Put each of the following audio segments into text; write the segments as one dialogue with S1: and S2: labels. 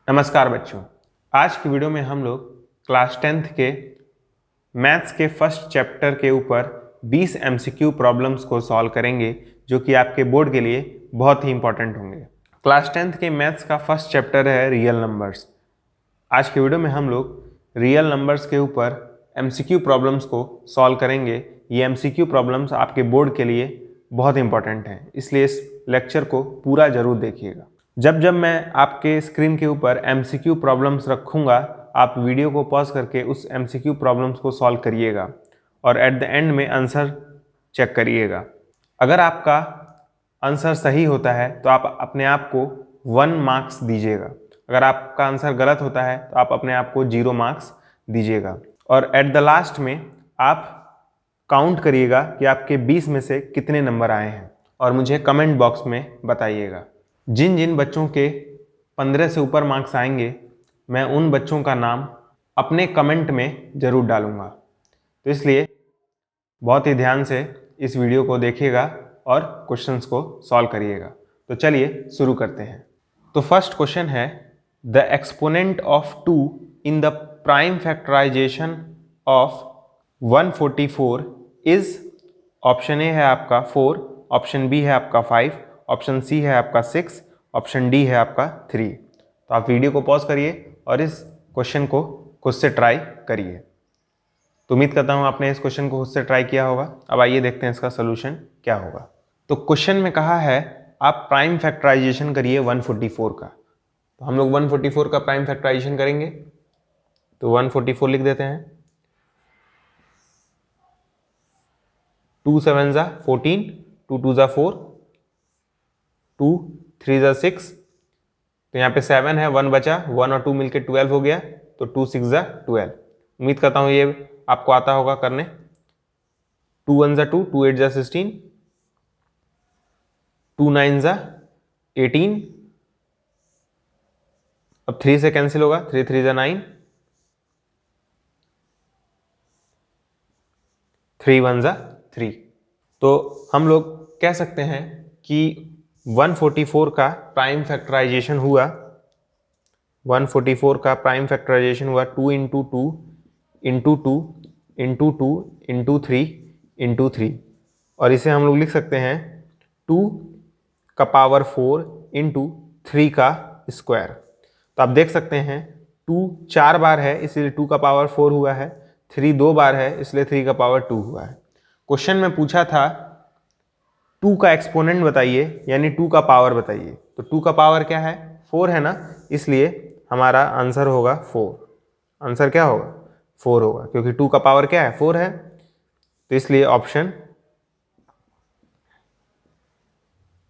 S1: नमस्कार बच्चों, आज की वीडियो में हम लोग क्लास 10th के मैथ्स के फर्स्ट चैप्टर के ऊपर 20 एमसीक्यू प्रॉब्लम्स को सॉल्व करेंगे जो कि आपके बोर्ड के लिए बहुत ही इंपॉर्टेंट होंगे। क्लास 10th के मैथ्स का फर्स्ट चैप्टर है रियल नंबर्स। आज की वीडियो में हम लोग रियल नंबर्स के ऊपर एमसीक्यू प्रॉब्लम्स को सॉल्व करेंगे। ये एमसीक्यू प्रॉब्लम्स आपके बोर्ड के लिए बहुत इंपॉर्टेंट हैं, इसलिए इस लेक्चर को पूरा जरूर देखिएगा। जब जब मैं आपके स्क्रीन के ऊपर एमसीक्यू प्रॉब्लम्स रखूँगा, आप वीडियो को पॉज करके उस एमसीक्यू प्रॉब्लम्स को सॉल्व करिएगा और एट द एंड में आंसर चेक करिएगा। अगर आपका आंसर सही होता है तो आप अपने आप को 1 मार्क्स दीजिएगा। अगर आपका आंसर गलत होता है तो आप अपने आप को 0 मार्क्स दीजिएगा। और एट द लास्ट में आप काउंट करिएगा कि आपके 20 में से कितने नंबर आए हैं और मुझे कमेंट बॉक्स में बताइएगा। जिन जिन बच्चों के 15 से ऊपर मार्क्स आएंगे, मैं उन बच्चों का नाम अपने कमेंट में ज़रूर डालूंगा। तो इसलिए बहुत ही ध्यान से इस वीडियो को देखिएगा और क्वेश्चंस को सॉल्व करिएगा। तो चलिए शुरू करते हैं। तो फर्स्ट क्वेश्चन है, the exponent of 2 in the prime factorisation of 144 is, option A है आपका 4, ऑप्शन बी है आपका 5, ऑप्शन सी है आपका 6, ऑप्शन डी है आपका 3। तो आप वीडियो को पॉज करिए और इस क्वेश्चन को खुद से ट्राई करिए। तो उम्मीद करता हूँ आपने इस क्वेश्चन को खुद से ट्राई किया होगा। अब आइए देखते हैं इसका सोल्यूशन क्या होगा। तो क्वेश्चन में कहा है आप प्राइम फैक्टराइजेशन करिए 144 का। तो हम लोग 144 का प्राइम फैक्टराइजेशन करेंगे। तो 144 लिख देते हैं। 2 7 ज़ा 14, 2 2 ज़ा 4, 2 3 ज़ा 6। तो यहाँ पे 7 है, 1 बचा, 1 और 2 मिलके 12 हो गया। तो 2 6 ज़ा 12। उम्मीद करता हूँ ये आपको आता होगा करने। 2 1 ज़ा 2, 2 8 ज़ा 16, 2 9 ज़ा 18। अब 3 से कैंसिल होगा, 3 3 ज़ा 9, 3 1 ज़ा 3। तो हम लोग कह सकते हैं कि 144 का प्राइम फैक्टराइजेशन हुआ, 144 का प्राइम फैक्टराइजेशन हुआ 2 into 2 into 2 into 2 into 3 into 3। और इसे हम लोग लिख सकते हैं 2 का पावर 4 इंटू 3 का स्क्वायर। तो आप देख सकते हैं 2 4 बार है इसलिए 2 का पावर 4 हुआ है, 3 2 बार है इसलिए 3 का पावर 2 हुआ है। क्वेश्चन में पूछा था 2 का एक्सपोनेंट बताइए, यानी 2 का पावर बताइए। तो 2 का पावर क्या है, 4 है ना, इसलिए हमारा आंसर होगा 4। आंसर क्या होगा, 4 होगा, क्योंकि 2 का पावर क्या है, 4 है। तो इसलिए ऑप्शन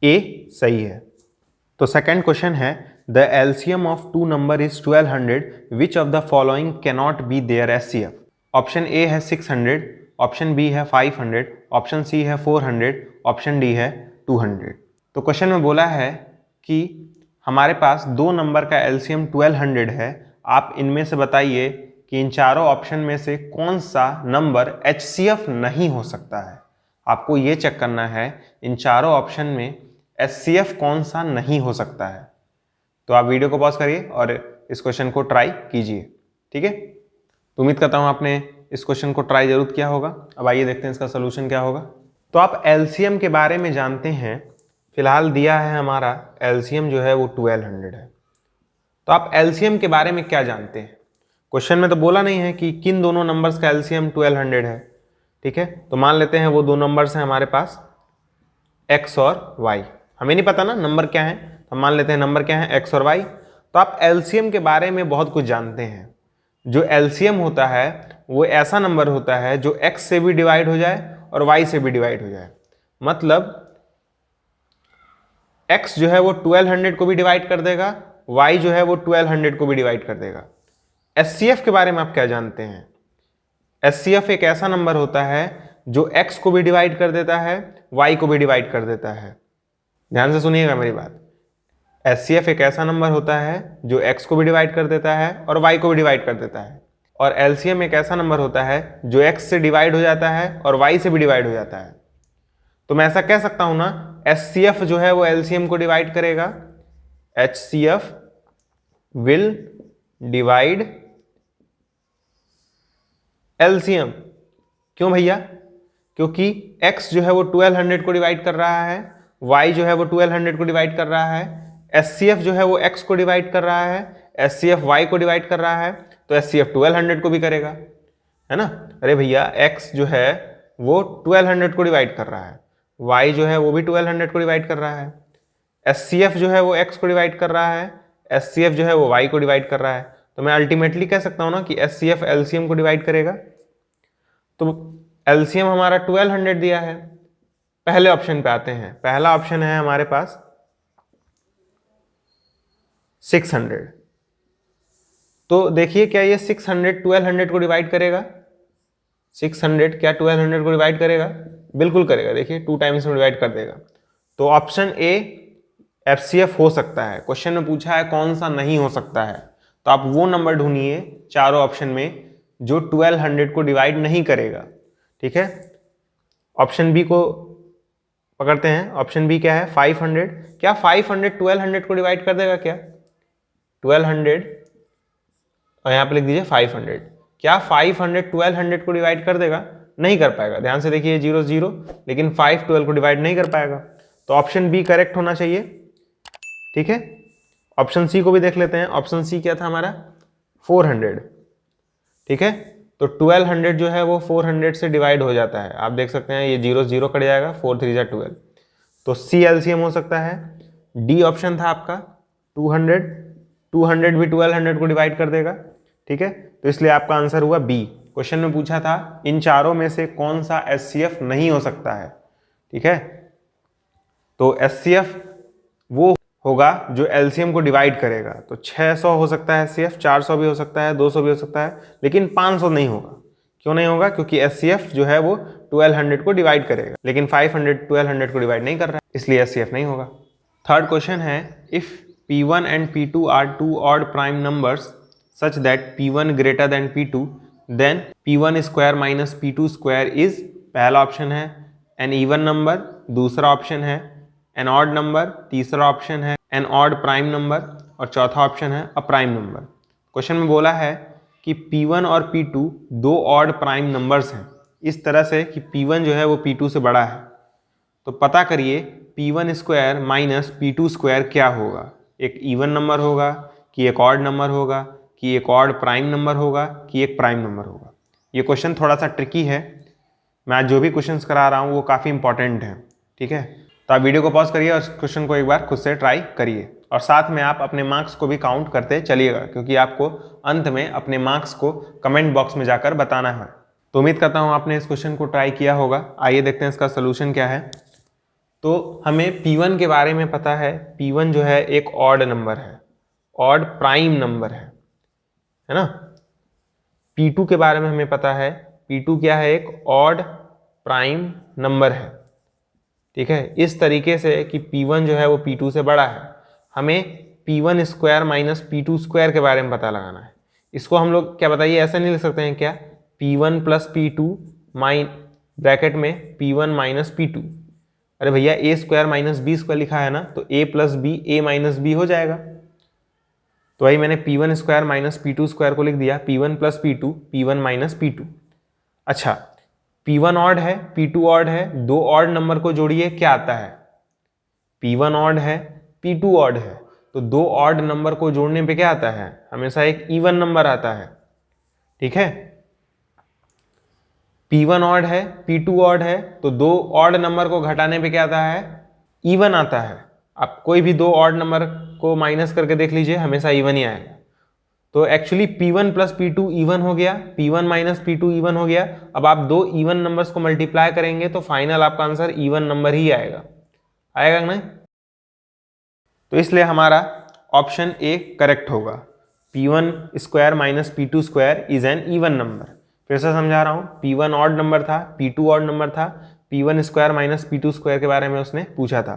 S1: ए सही है। तो सेकंड क्वेश्चन है, the LCM of 2 number is 1200, which of the following cannot be their HCF. Option A है 600, ऑप्शन बी है 500, ऑप्शन सी है 400, ऑप्शन डी है 200। तो क्वेश्चन में बोला है कि हमारे पास 2 नंबर का एलसीएम 1200 है। आप इनमें से बताइए कि इन चारों ऑप्शन में से कौन सा नंबर एचसीएफ नहीं हो सकता है। आपको ये चेक करना है इन चारों ऑप्शन में एचसीएफ कौन सा नहीं हो सकता है। तो आप वीडियो को पॉज करिए और इस क्वेश्चन को ट्राई कीजिए, ठीक है। तो उम्मीद करता हूँ आपने इस क्वेश्चन को ट्राई जरूर किया होगा। अब आइए देखते हैं इसका सोल्यूशन क्या होगा। तो आप एलसीएम के बारे में जानते हैं, फिलहाल दिया है हमारा एलसीएम जो है वो 1200 है। तो आप एलसीएम के बारे में क्या जानते हैं, क्वेश्चन में तो बोला नहीं है कि किन दोनों नंबर्स का एलसीएम 1200 है, ठीक है। तो मान लेते हैं वो दो नंबर्स हैं हमारे पास x और y। हमें नहीं पता ना नंबर क्या है, तो हम मान लेते हैं नंबर क्या है, x और y। तो आप एलसीएम के बारे में बहुत कुछ जानते हैं। जो एलसीएम होता है वो ऐसा नंबर होता है जो x से भी डिवाइड हो जाए और y से भी डिवाइड हो जाए। मतलब x जो है वो 1200 को भी डिवाइड कर देगा, y जो है वो 1200 को भी डिवाइड कर देगा। एचसीएफ के बारे में आप क्या जानते हैं, एचसीएफ एक ऐसा नंबर होता है जो x को भी डिवाइड कर देता है, y को भी डिवाइड कर देता है। ध्यान से सुनिएगा मेरी बात। एचसीएफ एक ऐसा नंबर होता है जो x को भी डिवाइड कर देता है और y को भी डिवाइड कर देता है। और एलसीएम एक ऐसा नंबर होता है जो x से डिवाइड हो जाता है और y से भी डिवाइड हो जाता है। तो मैं ऐसा कह सकता हूं ना, एचसीएफ जो है वो एलसीएम को डिवाइड करेगा, एचसीएफ विल डिवाइड एलसीएम। क्यों भैया? क्योंकि x जो है वो 1200 को डिवाइड कर रहा है, y जो है वो 1200 को डिवाइड कर रहा है, SCF जो है वो x को डिवाइड कर रहा है, SCF y को डिवाइड कर रहा है, तो SCF 1200 को भी करेगा, है ना। अरे भैया x जो है वो 1200 को डिवाइड कर रहा है, y जो है वो भी 1200 को डिवाइड कर रहा है, SCF जो है वो x को डिवाइड कर रहा है, SCF जो है वो y को डिवाइड कर रहा है। तो मैं अल्टीमेटली कह सकता हूं ना कि SCF LCM को डिवाइड करेगा। तो LCM हमारा 1200 दिया है। पहले ऑप्शन पे आते हैं। पहला ऑप्शन है हमारे पास 600। तो देखिए क्या ये 600 1200 को डिवाइड करेगा? 600 क्या 1200 को डिवाइड करेगा? बिल्कुल करेगा। देखिए 2 टाइम्स में डिवाइड कर देगा। तो ऑप्शन ए FCF हो सकता है। क्वेश्चन में पूछा है कौन सा नहीं हो सकता है, तो आप वो नंबर ढूंढिए चारों ऑप्शन में जो 1200 को डिवाइड नहीं करेगा। ठीक है, ऑप्शन बी को पकड़ते हैं। ऑप्शन बी क्या है? 500। क्या 500 1200 को डिवाइड कर देगा? क्या 1200 और यहाँ पे लिख दीजिए 500। क्या 500 1200 को डिवाइड कर देगा? नहीं कर पाएगा। ध्यान से देखिए 0 0, लेकिन 5 12 को डिवाइड नहीं कर पाएगा। तो ऑप्शन बी करेक्ट होना चाहिए। ठीक है, ऑप्शन सी को भी देख लेते हैं। ऑप्शन सी क्या था हमारा? 400। ठीक है, तो 1200 जो है वो 400 से डिवाइड हो जाता है। आप देख सकते हैं ये 0 0 कट जाएगा, 4 3 जा 12। तो सी एलसीएम हो सकता है। डी ऑप्शन था आपका 200। 200 भी 1200 को डिवाइड कर देगा। ठीक है, तो इसलिए आपका आंसर हुआ बी। क्वेश्चन में पूछा था इन चारों में से कौन सा एचसीएफ नहीं हो सकता है। ठीक है, तो एचसीएफ वो होगा जो एलसीएम को डिवाइड करेगा। तो 600 हो सकता है एचसीएफ, 400 भी हो सकता है, 200 भी हो सकता है, लेकिन 500 नहीं होगा। क्यों नहीं होगा? क्योंकि एचसीएफ जो है वो 1200 को डिवाइड करेगा, लेकिन 500 1200 को डिवाइड नहीं कर रहा है, इसलिए एचसीएफ नहीं होगा। थर्ड क्वेश्चन है, if P1 and P2 are two odd prime numbers such that P1 greater than P2, then P1 square minus P2 square is, पहला ऑप्शन है एन इवन नंबर, दूसरा ऑप्शन है एन ऑड नंबर, तीसरा option है an odd prime number, और चौथा option है a prime number. Question में बोला है कि P1 और P2 दो ऑड प्राइम नंबर्स हैं, इस तरह से कि P1 जो है वो P2 से बड़ा है। तो पता करिए P1 square minus P2 square क्या होगा। एक इवन नंबर होगा कि एक ऑड नंबर होगा कि एक ऑड प्राइम नंबर होगा कि एक प्राइम नंबर होगा। ये क्वेश्चन थोड़ा सा ट्रिकी है। मैं आज जो भी क्वेश्चंस करा रहा हूँ वो काफ़ी इंपॉर्टेंट है। ठीक है, तो आप वीडियो को पॉज करिए और क्वेश्चन को एक बार खुद से ट्राई करिए, और साथ में आप अपने मार्क्स को भी काउंट करते चलिएगा, क्योंकि आपको अंत में अपने मार्क्स को कमेंट बॉक्स में जाकर बताना है। तो उम्मीद करता हूँ आपने इस क्वेश्चन को ट्राई किया होगा। आइए देखते हैं इसका सोल्यूशन क्या है। तो हमें P1 के बारे में पता है, P1 जो है एक ऑड नंबर है, ऑड प्राइम नंबर है ना। P2 के बारे में हमें पता है, P2 क्या है? एक ऑड प्राइम नंबर है। ठीक है, इस तरीके से कि P1 जो है वो P2 से बड़ा है। हमें P1 square minus P2 square के बारे में पता लगाना है। इसको हम लोग क्या बताइए, ऐसे नहीं लिख सकते हैं क्या? P1 प्लस P2 ब्रैकेट में P1 माइनस P2। अरे भैया a square minus B square लिखा है ना, तो a plus B a minus B हो जाएगा। तो वही मैंने P1 square minus P2 square को लिख दिया, P1 plus P2 P1 minus P2। अच्छा, P1 ऑड है P2 ऑड है, दो ऑड नंबर को जोड़िए, क्या आता है? P1 ऑड है P2 ऑड है, तो दो ऑड नंबर को जोड़ने पे क्या आता है? हमेशा एक इवन नंबर आता है। ठीक है, P1 ऑड है P2 ऑड है, तो दो ऑड नंबर को घटाने पे क्या आता है? इवन आता है। आप कोई भी दो ऑड नंबर को माइनस करके देख लीजिए, हमेशा इवन ही आएगा। तो actually P1 plus P2 even हो गया, P1 माइनस P2 इवन हो गया। अब आप दो इवन नंबर्स को मल्टीप्लाई करेंगे तो फाइनल आपका आंसर इवन नंबर ही आएगा। आएगा कि नहीं? तो इसलिए हमारा ऑप्शन ए करेक्ट होगा। P1 square minus P2 square is an even number. फिर से समझा रहा हूँ, P1 ऑड नंबर था, P2 ऑड नंबर था, P1 square minus P2 square के बारे में उसने पूछा था,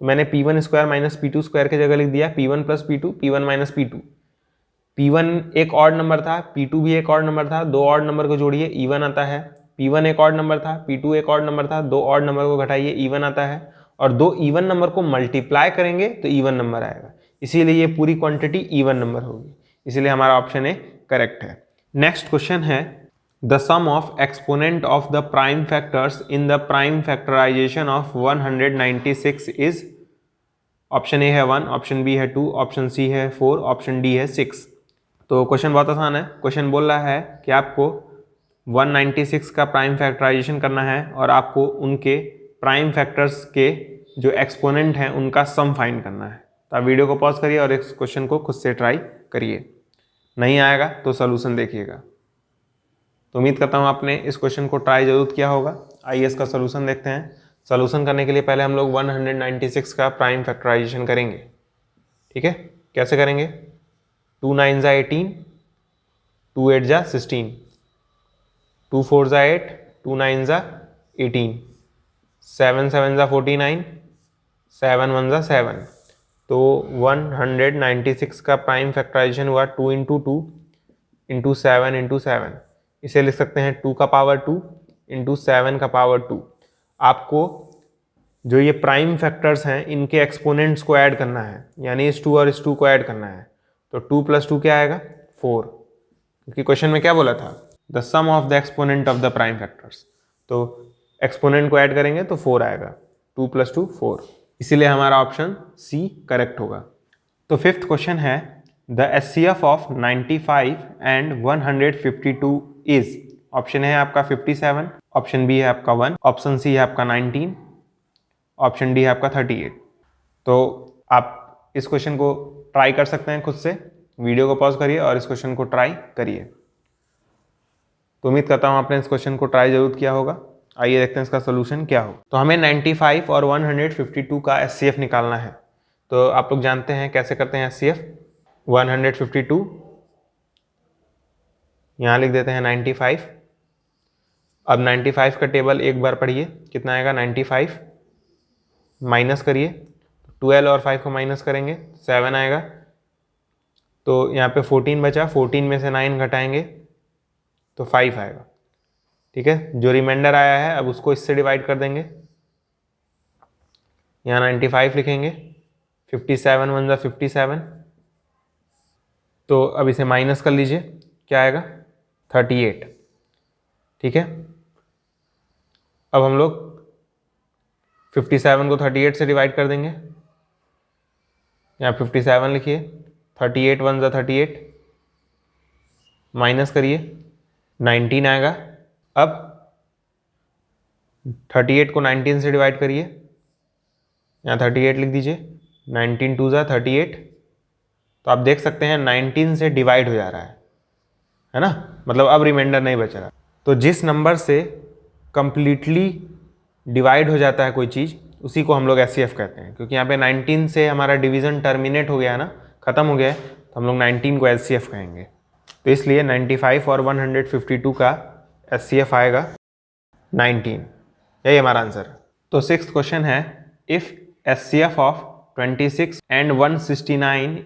S1: तो मैंने P1 square minus P2 square की जगह लिख दिया P1 plus P2 P1 minus P2। P1 एक ऑड नंबर था, P2 भी एक ऑड नंबर था, दो ऑड नंबर को जोड़िए इवन आता है। P1 एक ऑड नंबर था, P2 एक ऑड नंबर था, दो ऑड नंबर को घटाइए इवन आता है, और दो इवन नंबर को मल्टीप्लाई करेंगे तो इवन नंबर आएगा। इसीलिए ये पूरी क्वांटिटी इवन नंबर होगी, इसीलिए हमारा ऑप्शन ए करेक्ट है। नेक्स्ट क्वेश्चन है the sum of exponent of the prime factors in the prime factorisation of 196 is, option A है 1, ऑप्शन बी है 2, ऑप्शन सी है 4, ऑप्शन डी है 6। तो क्वेश्चन बहुत आसान है। क्वेश्चन बोल रहा है कि आपको 196 का प्राइम फैक्टराइजेशन करना है और आपको उनके प्राइम फैक्टर्स के जो एक्सपोनेंट हैं उनका सम फाइंड करना है। तो आप वीडियो को पॉज करिए और इस क्वेश्चन को खुद से ट्राई करिए, नहीं आएगा तो सॉल्यूशन देखिएगा। तो उम्मीद करता हूँ आपने इस क्वेश्चन को ट्राई जरूर किया होगा। आइए इसका सॉल्यूशन देखते हैं। सॉल्यूशन करने के लिए पहले हम लोग 196 का प्राइम फैक्टराइजेशन करेंगे, ठीक है। कैसे करेंगे? 2 9 जा 18, 2 8 जा 16, 2 4 जा 8, 2 9 जा 18, 7 7 जा 49, 7 1 जा 7। तो 196 का प्राइम फैक्टराइजेशन हुआ 2 इंटू 2 इंटू 7 इंटू 7। इसे लिख सकते हैं 2 का पावर 2 इंटू 7 का पावर 2। आपको जो ये प्राइम फैक्टर्स हैं इनके एक्सपोनेंट्स को ऐड करना है, यानी इस 2 और इस 2 को ऐड करना है। तो 2 + 2 क्या आएगा? 4, क्योंकि क्वेश्चन में क्या बोला था? The sum of the exponent of the prime factors. तो एक्सपोनेंट को ऐड करेंगे तो 4 आएगा, 2 + 2 4, इसीलिए हमारा ऑप्शन सी करेक्ट होगा। तो फिफ्थ क्वेश्चन है the HCF of 95 and 152 is, option है आपका 57, ऑप्शन बी है आपका 1, ऑप्शन सी है आपका 19, ऑप्शन डी है आपका 38। तो आप इस क्वेश्चन को ट्राई कर सकते हैं खुद से, वीडियो को पॉज करिए और इस क्वेश्चन को ट्राई करिए। तो उम्मीद करता हूँ आपने इस क्वेश्चन को ट्राई जरूर किया होगा। आइए देखते हैं इसका सोल्यूशन क्या हो। तो हमें 95 और 152 का HCF निकालना है। तो आप लोग जानते हैं कैसे करते हैं HCF। 152 यहाँ लिख देते हैं 95। अब 95 का टेबल एक बार पढ़िए, कितना आएगा? 95 माइनस करिए, 12 और 5 को माइनस करेंगे 7 आएगा। तो यहाँ पे 14 बचा, 14 में से 9 घटाएंगे तो 5 आएगा, ठीक है। जो रिमाइंडर आया है अब उसको इससे डिवाइड कर देंगे, यहाँ 95 लिखेंगे, 57 1 जा 57। तो अब इसे माइनस कर लीजिए, क्या आएगा? 38, ठीक है। अब हम लोग 57 को 38 से डिवाइड कर देंगे, यहाँ 57 लिखिए, 38 1 जा 38, माइनस करिए 19 आएगा। अब 38 को 19 से डिवाइड करिए, यहाँ 38 लिख दीजिए, 19 2 जा 38। तो आप देख सकते हैं 19 से डिवाइड हो जा रहा है ना, मतलब अब रिमाइंडर नहीं बच रहा। तो जिस नंबर से कंप्लीटली डिवाइड हो जाता है कोई चीज़, उसी को हम लोग HCF कहते हैं। क्योंकि यहाँ पे 19 से हमारा डिवीज़न टर्मिनेट हो गया है ना, ख़त्म हो गया है, तो हम लोग 19 को HCF कहेंगे। तो इसलिए 95 और 152 का HCF आएगा 19, यही हमारा आंसर। तो सिक्स्थ क्वेश्चन है if HCF of 26 and 169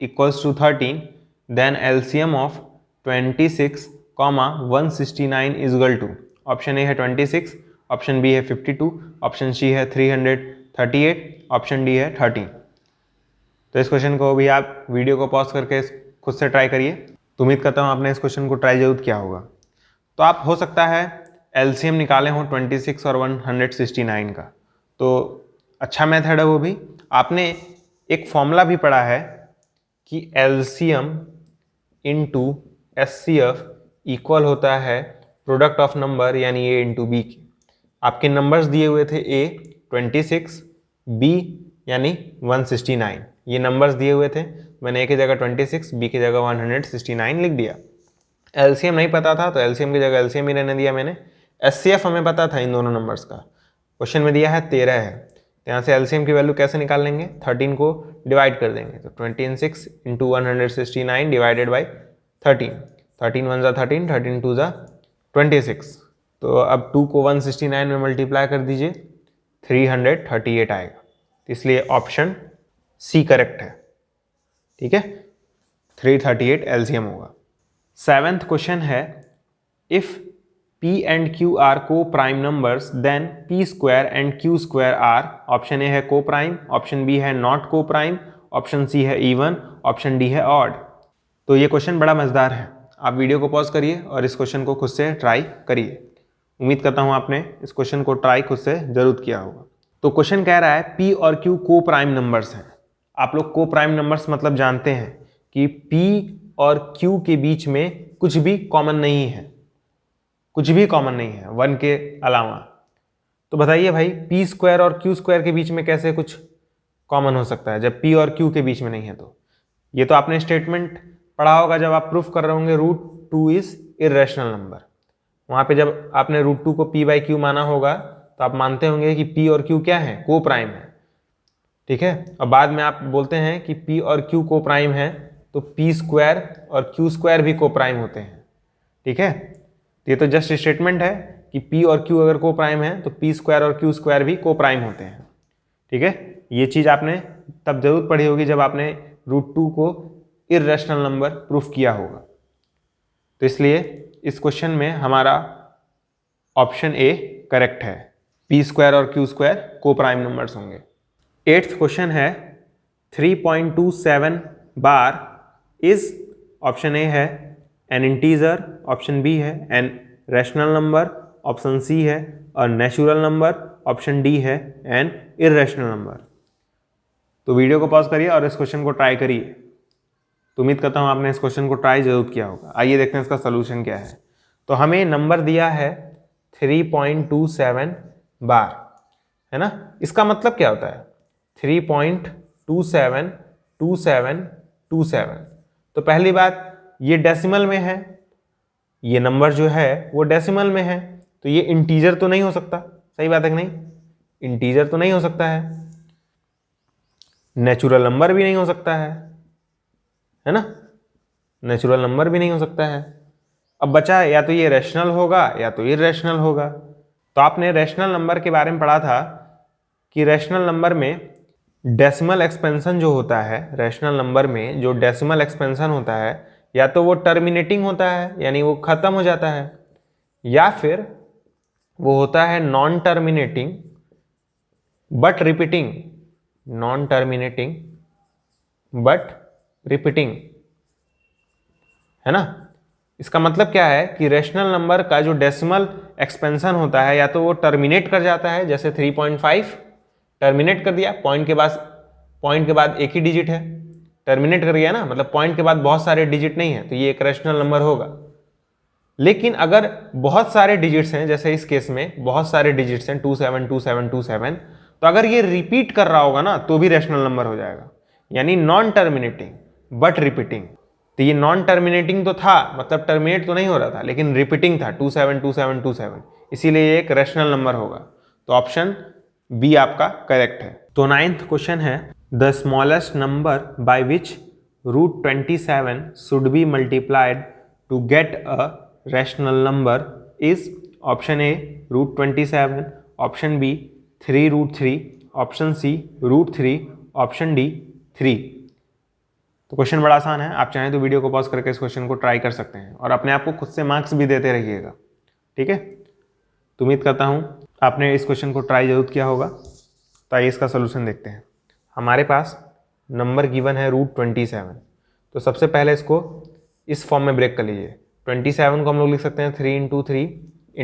S1: equals to 13 then LCM of 26, 169 is equal to, option A है 26, ऑप्शन बी है 52, ऑप्शन सी है 338, ऑप्शन डी है 30। तो इस क्वेश्चन को भी आप वीडियो को पॉज करके खुद से ट्राई करिए। तो उम्मीद करता हूँ आपने इस क्वेश्चन को ट्राई जरूर किया होगा। तो आप हो सकता है LCM निकाले हों 26 और 169 का, तो अच्छा मेथड है वो भी। आपने एक फॉर्मूला भी पढ़ा है कि LCM इंटू HCF इक्वल होता है प्रोडक्ट ऑफ नंबर यानी A इंटू बी की। आपके नंबर्स दिए हुए थे A 26, B यानी 169, ये नंबर्स दिए हुए थे। मैंने A की जगह 26, B की जगह 169 लिख दिया। LCM नहीं पता था तो LCM की जगह LCM ही रहने दिया मैंने। HCF हमें पता था इन दोनों नंबर्स का, क्वेश्चन में दिया है 13 है, तो यहाँ से LCM की वैल्यू कैसे निकाल लेंगे? 13 को डिवाइड कर देंगे, तो 26 इंटू 169 डिवाइडेड बाई 13, 13 1 जा 13, 13 2 जा 26। तो अब 2 को 169 में मल्टीप्लाई कर दीजिए, 338 आएगा। तो इसलिए ऑप्शन सी करेक्ट है, ठीक है, 338 LCM होगा। सेवेंथ क्वेश्चन है if P and Q are co-prime numbers then P square and Q square are, option A है co-prime, ऑप्शन बी है not co-prime, ऑप्शन सी है इवन, ऑप्शन डी है odd. तो ये क्वेश्चन बड़ा मज़ेदार है, आप वीडियो को पॉज करिए और इस क्वेश्चन को खुद से ट्राई करिए। उम्मीद करता हूँ आपने इस क्वेश्चन को ट्राई खुद से जरूर किया होगा। तो क्वेश्चन कह रहा है P और Q को प्राइम नंबर्स हैं। आप लोग को प्राइम नंबर्स मतलब जानते हैं कि P और Q के बीच में कुछ भी कॉमन नहीं है, कुछ भी कॉमन नहीं है 1 के अलावा। तो बताइए भाई P स्क्वायर और Q स्क्वायर के बीच में कैसे कुछ कॉमन हो सकता है जब P और Q के बीच में नहीं है। तो ये तो आपने स्टेटमेंट पढ़ा होगा जब आप प्रूफ कर रहे होंगे √2 इज इर्रेशनल नंबर। वहाँ पे जब आपने √2 को P/Q माना होगा तो आप मानते होंगे कि P और Q क्या है, को प्राइम है। ठीक है, और बाद में आप बोलते हैं कि P और Q को प्राइम है तो P स्क्वायर और Q स्क्वायर भी को प्राइम होते हैं। ठीक है, तो ये तो जस्ट स्टेटमेंट है कि P और Q अगर को प्राइम है तो P स्क्वायर और Q स्क्वायर भी को प्राइम होते हैं। ठीक है, ये चीज़ आपने तब जरूर पढ़ी होगी जब आपने √2 को इर्रेशनल नंबर प्रूफ किया होगा। तो इसलिए इस क्वेश्चन में हमारा ऑप्शन ए करेक्ट है, P स्क्वायर और Q स्क्वायर को प्राइम नंबर्स होंगे। 8th क्वेश्चन है 3.27 बार इज, ऑप्शन ए है एन इंटीजर, ऑप्शन बी है an rational number, option C है और नेचुरल नंबर, ऑप्शन डी है एन इर्रेशनल नंबर। तो वीडियो को पॉज करिए और इस क्वेश्चन को ट्राई करिए। तो उम्मीद करता हूँ आपने इस क्वेश्चन को ट्राई जरूर किया होगा। आइए देखते हैं इसका सोल्यूशन क्या है। तो हमें नंबर दिया है 3.27 बार, है ना। इसका मतलब क्या होता है 3.272727। तो पहली बात ये डेसिमल में है, ये नंबर जो है वो डेसिमल में है, तो ये इंटीजर तो नहीं हो सकता। सही बात है कि नहीं, इंटीजर तो नहीं हो सकता है। नेचुरल नंबर भी नहीं हो सकता है ना, नेचुरल नंबर भी नहीं हो सकता है। अब बचा या तो ये रैशनल होगा या तो इर्रेशनल होगा। तो आपने रैशनल नंबर के बारे में पढ़ा था कि रैशनल नंबर में डेसिमल एक्सपेंशन जो होता है, रैशनल नंबर में जो डेसिमल एक्सपेंशन होता है या तो वो टर्मिनेटिंग होता है यानी वो खत्म हो जाता है, या फिर वो होता है non terminating but repeating, non terminating but repeating, है ना। इसका मतलब क्या है कि रैशनल नंबर का जो डेसिमल एक्सपेंशन होता है या तो वो टर्मिनेट कर जाता है, जैसे 3.5 टर्मिनेट कर दिया, पॉइंट के बाद एक ही डिजिट है, टर्मिनेट कर गया ना, मतलब पॉइंट के बाद बहुत सारे डिजिट नहीं है, तो ये एक रैशनल नंबर होगा। लेकिन अगर बहुत सारे डिजिट्स हैं, जैसे इस केस में बहुत सारे डिजिट्स हैं 272727, तो अगर ये रिपीट कर रहा होगा ना तो भी रैशनल नंबर हो जाएगा, यानी नॉन टर्मिनेटिंग बट रिपीटिंग। तो ये नॉन टर्मिनेटिंग तो था, मतलब टर्मिनेट तो नहीं हो रहा था, लेकिन रिपीटिंग था 272727, इसीलिए ये एक रैशनल नंबर होगा। तो ऑप्शन बी आपका करेक्ट है। तो 9th क्वेश्चन है the smallest number by which √27 should be multiplied to get a rational number is, option A √27, option B 3√3, option C √3, option D 3। तो क्वेश्चन बड़ा आसान है, आप चाहें तो वीडियो को पॉज करके इस क्वेश्चन को ट्राई कर सकते हैं और अपने आप को खुद से मार्क्स भी देते रहिएगा। ठीक है, तो उम्मीद करता हूँ आपने इस क्वेश्चन को ट्राई जरूर किया होगा। तो आइए इसका सोल्यूशन देखते हैं। हमारे पास नंबर गिवन है √27, तो सबसे पहले इसको इस फॉर्म में ब्रेक कर लीजिए। 27 को हम लोग लिख सकते हैं 3 × 3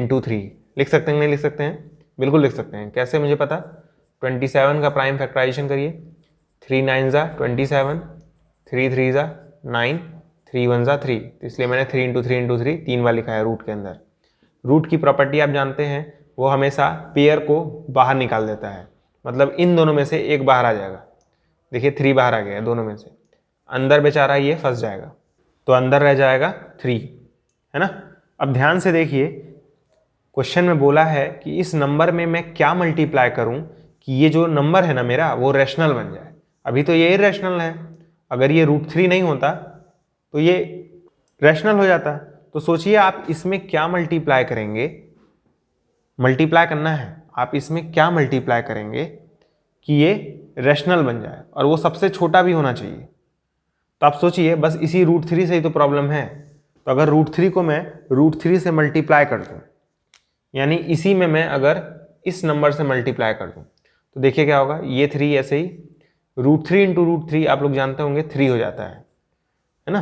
S1: × 3, लिख सकते हैं नहीं लिख सकते हैं, बिल्कुल लिख सकते हैं। कैसे मुझे पता, 27 का प्राइम फैक्टराइजेशन करिए, 3 9 ज़ा 27, 3 3 ज़ा 9, 3 1 ज़ा 3, तो इसलिए मैंने 3 × 3 × 3 3 बार लिखा है रूट के अंदर। रूट की प्रॉपर्टी आप जानते हैं, वो हमेशा पेयर को बाहर निकाल देता है, मतलब इन दोनों में से एक बाहर आ जाएगा। देखिए 3 बाहर आ गया दोनों में से, अंदर बेचारा ये फंस जाएगा, तो अंदर रह जाएगा 3, है ना। अब ध्यान से देखिए, क्वेश्चन में बोला है कि इस नंबर में मैं क्या मल्टीप्लाई करूं कि ये जो नंबर है ना मेरा वो रैशनल बन जाए। अभी तो ये इर्रेशनल है, अगर ये √3 नहीं होता तो ये रैशनल हो जाता। तो सोचिए आप इसमें क्या मल्टीप्लाई करेंगे, मल्टीप्लाई करना है, आप इसमें क्या मल्टीप्लाई करेंगे कि ये रैशनल बन जाए और वो सबसे छोटा भी होना चाहिए। तो आप सोचिए बस इसी √3 से ही तो प्रॉब्लम है। तो अगर √3 को मैं √3 से मल्टीप्लाई कर दूं, यानी इसी में मैं अगर इस नंबर से मल्टीप्लाई कर दूं, तो देखिए क्या होगा, ये 3 ऐसे ही √3 इंटू √3 आप लोग जानते होंगे 3 हो जाता है ना।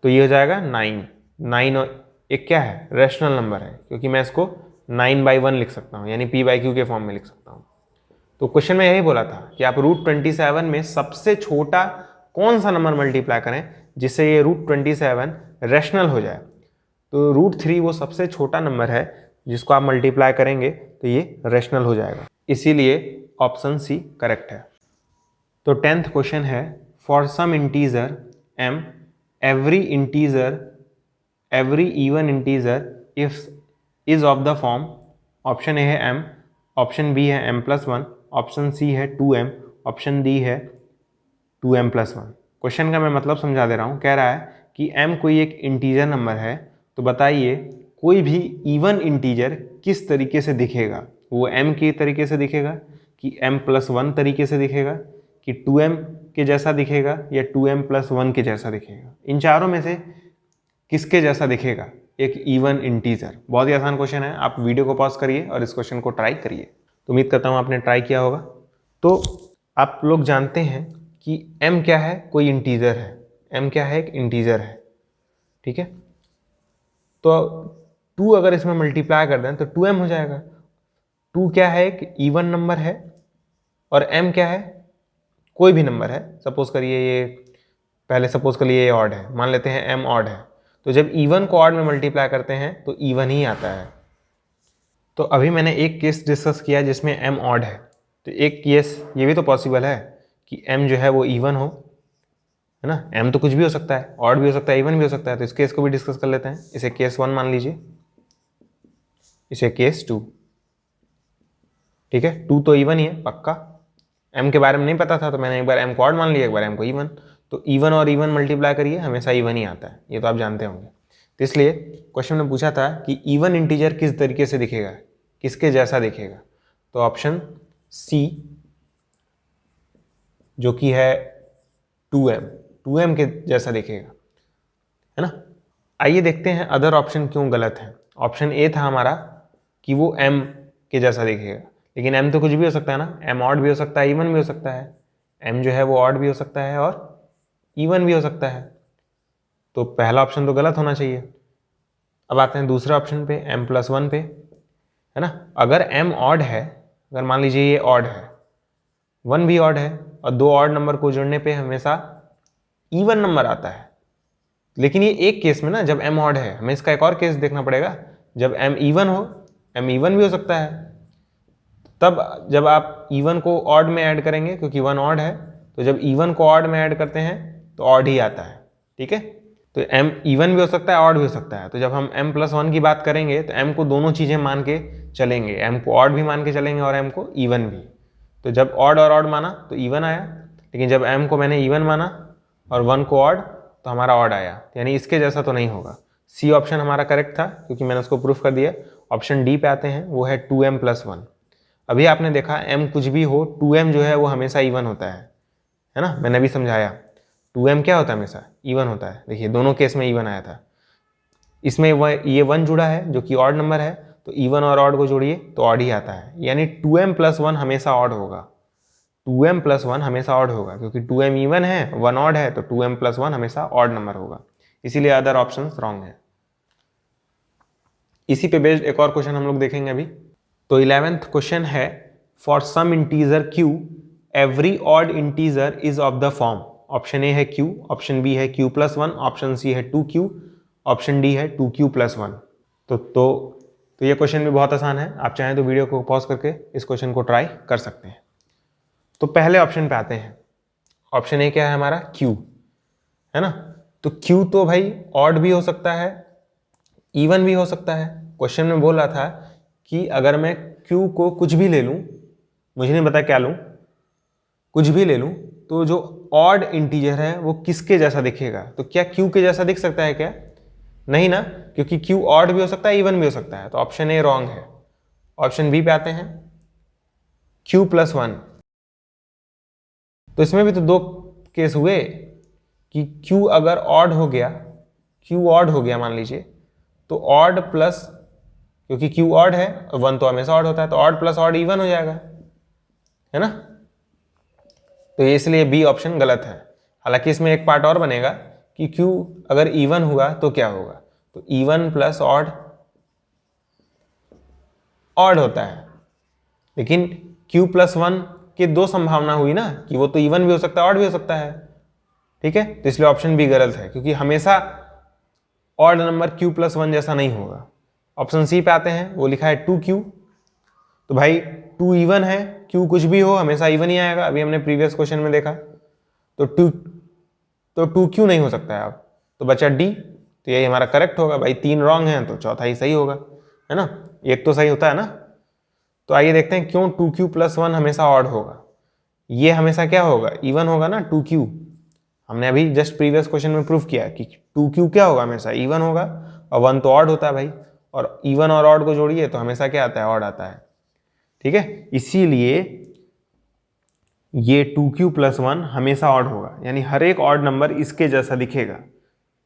S1: तो ये हो जाएगा 9 और एक क्या है, रैशनल नंबर है, क्योंकि मैं इसको 9/1 लिख सकता हूँ, यानी p/q के फॉर्म में लिख सकता हूँ। तो क्वेश्चन में यही बोला था कि आप √27 में सबसे छोटा कौन सा नंबर मल्टीप्लाई करें जिससे ये √27 रैशनल हो जाए। तो √3 वो सबसे छोटा नंबर है जिसको आप मल्टीप्लाई करेंगे तो ये रैशनल हो जाएगा, इसीलिए ऑप्शन सी करेक्ट है। तो 10th क्वेश्चन है, for some integer m every even integer is of the form, option A है m, ऑप्शन बी है m+1, ऑप्शन सी है 2m, ऑप्शन डी है 2m+1। क्वेश्चन का मैं मतलब समझा दे रहा हूँ। कह रहा है कि m कोई एक इंटीजर नंबर है, तो बताइए कोई भी इवन इंटीजर किस तरीके से दिखेगा। वो m के तरीके से दिखेगा कि m+1 तरीके से दिखेगा कि 2m के जैसा दिखेगा या 2m+1 के जैसा दिखेगा। इन चारों में से किसके जैसा दिखेगा एक इवन इंटीजर। बहुत ही आसान क्वेश्चन है, आप वीडियो को पॉज करिए और इस क्वेश्चन को ट्राई करिए। तो उम्मीद करता हूँ आपने ट्राई किया होगा। तो आप लोग जानते हैं कि m क्या है, कोई इंटीजर है। m क्या है, एक इंटीजर है, ठीक है। तो 2 अगर इसमें मल्टीप्लाई कर दें तो 2m हो जाएगा। 2 क्या है, एक इवन नंबर है, और m क्या है, कोई भी नंबर है। सपोज करिए ये, पहले सपोज करिए ये ऑड है, मान लेते हैं m ऑड है। तो जब इवन को ऑड में मल्टीप्लाई करते हैं तो इवन ही आता है। तो अभी मैंने एक केस डिस्कस किया जिसमें m ऑड है, तो एक केस ये भी तो पॉसिबल है कि m जो है वो इवन हो, है ना। m तो कुछ भी हो सकता है, ऑड भी हो सकता है, इवन भी हो सकता है। तो इस केस को भी डिस्कस कर लेते हैं। इसे केस 1 मान लीजिए, इसे केस 2, ठीक है। 2 तो इवन ही है पक्का। m के बारे में नहीं पता था तो मैंने एक बार m को ऑड मान लिया, एक बार m को इवन। तो इवन और इवन मल्टीप्लाई करिए, हमेशा इवन ही आता है, ये तो आप जानते होंगे। तो इसलिए क्वेश्चन में पूछा था कि इवन इंटीजर किस तरीके से दिखेगा, किसके जैसा दिखेगा। तो ऑप्शन सी जो कि है 2m के जैसा दिखेगा, है ना। आइए देखते हैं अदर ऑप्शन क्यों गलत है। ऑप्शन ए था हमारा कि वो m के जैसा दिखेगा, लेकिन m तो कुछ भी हो सकता है ना। m ऑड भी हो सकता है, इवन भी हो सकता है। m जो है वो ऑड भी हो सकता है और इवन भी हो सकता है। तो पहला ऑप्शन तो गलत होना चाहिए। अब आते हैं दूसरे ऑप्शन पे, m+1 पे, है ना। अगर m ऑड है, अगर मान लीजिए ये ऑड है, 1 भी ऑड है, और 2 ऑड नंबर को जोड़ने पे हमेशा इवन नंबर आता है। लेकिन ये एक केस में ना, जब m ऑड है, हमें इसका एक और केस देखना पड़ेगा। जब m इवन हो, m इवन भी हो सकता है, तब जब आप इवन को ऑड में ऐड करेंगे, क्योंकि 1 ऑड है, तो जब इवन को ऑड में ऐड करते हैं तो ऑड ही आता है, ठीक है। तो m इवन भी हो सकता है, ऑड भी हो सकता है। तो जब हम m+1 की बात करेंगे तो m को दोनों चीज़ें मान के चलेंगे, m को ऑड भी मान के चलेंगे और m को इवन भी। तो जब ऑड और ऑड माना तो इवन आया, लेकिन जब m को मैंने इवन माना और 1 को ऑड तो हमारा ऑड आया, यानी इसके जैसा तो नहीं होगा। सी ऑप्शन हमारा करेक्ट था, क्योंकि मैंने उसको प्रूफ कर दिया। ऑप्शन डी पे आते हैं, वो है 2m+1। अभी आपने देखा m कुछ भी हो, 2m जो है वो हमेशा इवन होता है ना। मैंने अभी समझाया 2m क्या होता है, हमेशा इवन होता है। देखिए दोनों केस में इवन आया था। इसमें ये 1 जुड़ा है जो कि ऑड नंबर है, तो इवन और ऑड को जोड़िए तो ऑड ही आता है, यानी 2m+1 हमेशा ऑड होगा। 2m+1 हमेशा ऑड होगा, क्योंकि 2m इवन है, 1 ऑड है, तो 2m+1 हमेशा ऑड नंबर होगा। इसीलिए अदर ऑप्शन रॉन्ग है। इसी पे बेस्ड एक और क्वेश्चन हम लोग देखेंगे अभी। तो 11th क्वेश्चन है, for some integer q every odd integer is of the form. Option A है q, ऑप्शन बी है q+1, ऑप्शन सी है 2q, ऑप्शन डी है 2q+1। तो ये क्वेश्चन भी बहुत आसान है। आप चाहें तो वीडियो को पॉज करके इस क्वेश्चन को ट्राई कर सकते हैं। तो पहले ऑप्शन पे आते हैं। ऑप्शन ए क्या है हमारा, q, है ना। तो q तो भाई ऑड भी हो सकता है, इवन भी हो सकता है। क्वेश्चन में बोल रहा था कि अगर मैं q को कुछ भी ले लूं, मुझे नहीं पता क्या लूं, कुछ भी ले लूं, तो जो ऑड इंटीजर है वो किसके जैसा दिखेगा। तो क्या q के जैसा दिख सकता है क्या, नहीं ना, क्योंकि q ऑड भी हो सकता है, इवन भी हो सकता है। तो ऑप्शन ए रॉन्ग है। ऑप्शन बी पे आते हैं, q+1। तो इसमें भी तो 2 केस हुए कि q अगर ऑड हो गया, q ऑड हो गया मान लीजिए, तो ऑड प्लस, क्योंकि q ऑड है, 1 तो हमेशा ऑड होता है, तो ऑड प्लस ऑड इवन हो जाएगा, है ना। तो ये इसलिए बी ऑप्शन गलत है। हालांकि इसमें एक पार्ट और बनेगा कि क्यू अगर इवन हुआ तो क्या होगा, तो इवन प्लस ऑड ऑड होता है, लेकिन क्यू प्लस वन की दो संभावना हुई ना, कि वो तो इवन भी हो सकता है ऑड भी हो सकता है। ठीक है, तो इसलिए ऑप्शन बी गलत है, क्योंकि हमेशा odd number Q plus one जैसा नहीं होगा। ऑप्शन सी पे आते हैं, वो लिखा है 2q। तो भाई 2 इवन है, q कुछ भी हो हमेशा इवन ही आएगा, अभी हमने प्रीवियस क्वेश्चन में देखा। तो 2q नहीं हो सकता है अब, तो बचा डी, तो यही हमारा करेक्ट होगा। भाई 3 रॉन्ग हैं तो चौथा ही सही होगा, है ना, एक तो सही होता है ना। तो आइए देखते हैं क्यों 2q प्लस वन हमेशा ऑड होगा। ये हमेशा क्या होगा, इवन होगा ना 2q। हमने अभी जस्ट प्रीवियस क्वेश्चन में प्रूफ किया कि 2q क्या होगा, हमेशा इवन होगा, और 1 तो ऑड होता है भाई, और इवन और ऑड को जोड़िए तो हमेशा क्या आता है, ऑड आता है। ठीक है, इसीलिए ये 2q प्लस वन हमेशा ऑड होगा, यानी हर एक ऑड नंबर इसके जैसा दिखेगा।